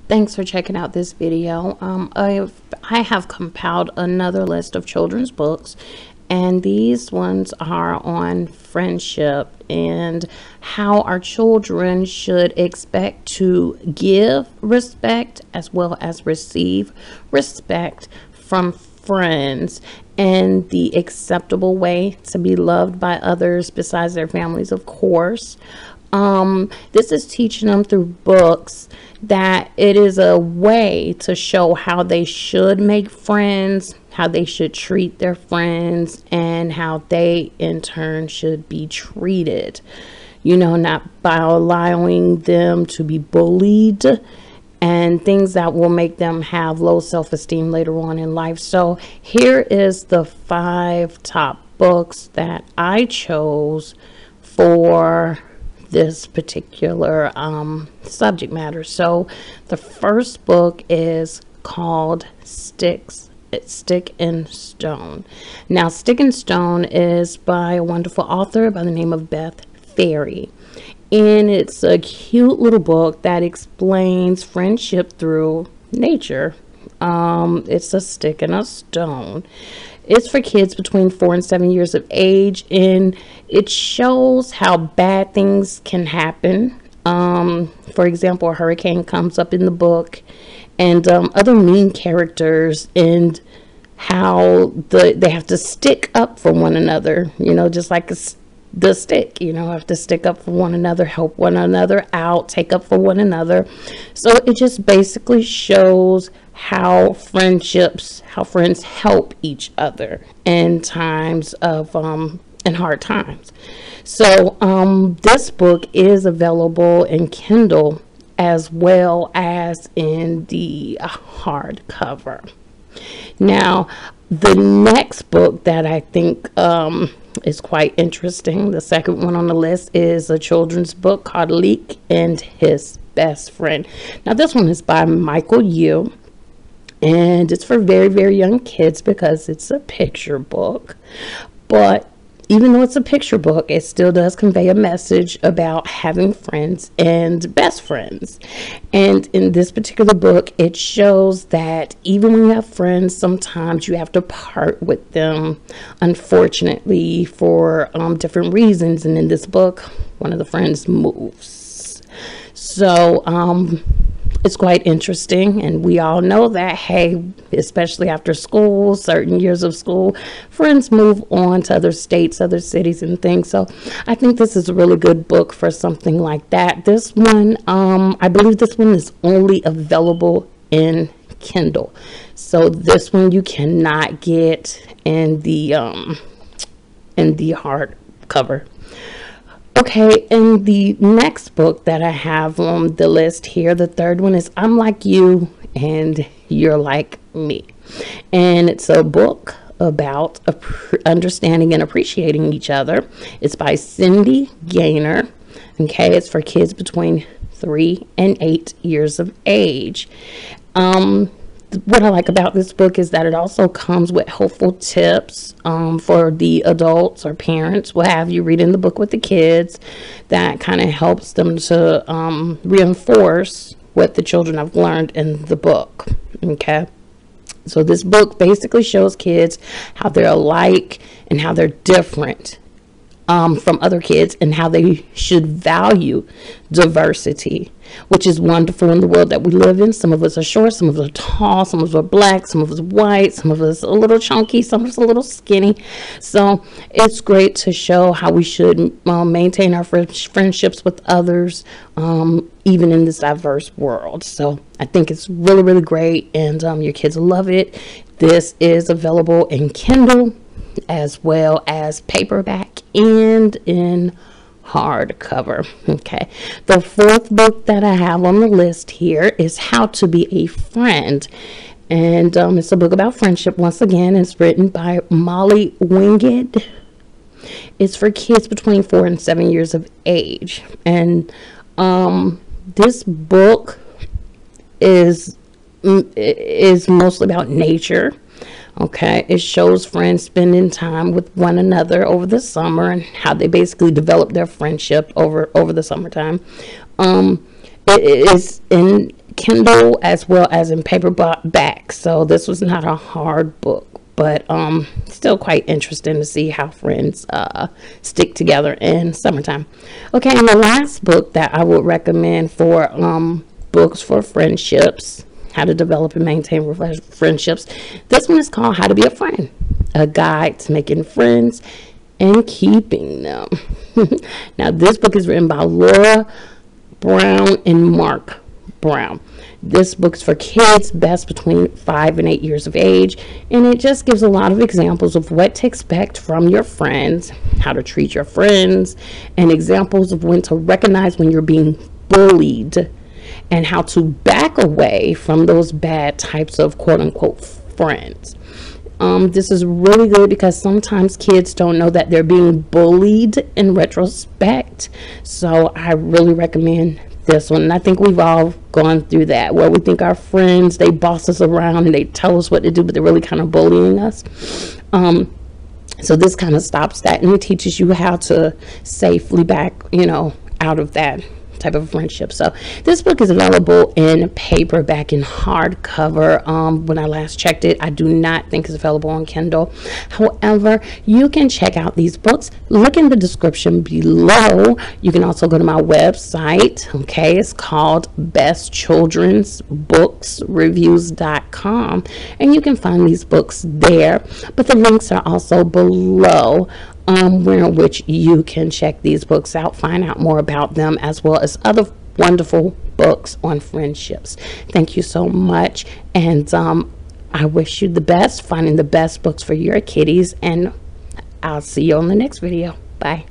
Thanks for checking out this video. I have compiled another list of children's books, and these ones are on friendship and how our children should expect to give respect as well as receive respect from friends, and the acceptable way to be loved by others besides their families, of course. This is teaching them through books that it is a way to show how they should make friends, how they should treat their friends, and how they in turn should be treated. You know, not by allowing them to be bullied and things that will make them have low self-esteem later on in life. So here is the 5 top books that I chose for this particular subject matter. So the first book is called Stick and Stone. Now, Stick and Stone is by a wonderful author by the name of Beth Ferry, and it's a cute little book that explains friendship through nature. It's a stick and a stone. It's for kids between 4 and 7 years of age, and it shows how bad things can happen. For example, a hurricane comes up in the book, and other mean characters, and how they have to stick up for one another, you know, just like the stick, you know, have to stick up for one another, help one another out, take up for one another. So it just basically shows how friends help each other in times of in hard times. So this book is available in Kindle as well as in the hardcover. Now, the next book that I think is quite interesting, the second one on the list, is a children's book called Leek and His Best Friend. Now, this one is by Michael Yu, and it's for very, very young kids because it's a picture book. But even though it's a picture book, it still does convey a message about having friends and best friends. And in this particular book, it shows that even when you have friends, sometimes you have to part with them, unfortunately, for different reasons. And in this book, one of the friends moves. So it's quite interesting, and we all know that, hey, especially after school, certain years of school, friends move on to other states, other cities and things. So I think this is a really good book for something like that. This one, I believe this one is only available in Kindle. So this one you cannot get in the hardcover. Okay, and the next book that I have on the list here, the third one, is I'm Like You and You're Like Me. And it's a book about understanding and appreciating each other. It's by Cindy Gaynor. Okay, it's for kids between 3 and 8 years of age. What I like about this book is that it also comes with helpful tips for the adults or parents, what have you, reading the book with the kids. That kind of helps them to reinforce what the children have learned in the book. Okay, so this book basically shows kids how they're alike and how they're different from other kids, and how they should value diversity, which is wonderful in the world that we live in. Some of us are short, some of us are tall, some of us are black, some of us are white, some of us a little chunky, some of us a little skinny. So it's great to show how we should maintain our friendships with others, even in this diverse world. So I think it's really, really great, and your kids will love it. This is available in Kindle as well as paperback and in hardcover. Okay, the fourth book that I have on the list here is How to Be a Friend, and it's a book about friendship. Once again, it's written by Molly Winged. It's for kids between 4 and 7 years of age, and this book is mostly about nature. Okay, it shows friends spending time with one another over the summer and how they basically develop their friendship over the summertime. It is in Kindle as well as in paperback. So this was not a hard book, but still quite interesting to see how friends stick together in summertime. Okay, and the last book that I would recommend for books for friendships, how to develop and maintain friendships, this one is called How to Be a Friend, a guide to making friends and keeping them. Now this book is written by Laura Brown and Marc Brown. This book's for kids best between 5 and 8 years of age, and it just gives a lot of examples of what to expect from your friends, how to treat your friends, and examples of when to recognize when you're being bullied, and how to back away from those bad types of quote-unquote friends. This is really good because sometimes kids don't know that they're being bullied in retrospect, so I really recommend this one. And I think we've all gone through that, where we think our friends, they boss us around and they tell us what to do, but they're really kind of bullying us. So this kind of stops that, and it teaches you how to safely back, out of that type of friendship. So this book is available in paperback and hardcover. When I last checked it, I do not think it's available on Kindle. However, you can check out these books. Look in the description below. You can also go to my website. Okay, it's called bestchildrensbooksreviews.com, and you can find these books there, but the links are also below, where in which you can check these books out, find out more about them, as well as other wonderful books on friendships. Thank you so much, and I wish you the best, finding the best books for your kiddies, and I'll see you on the next video. Bye.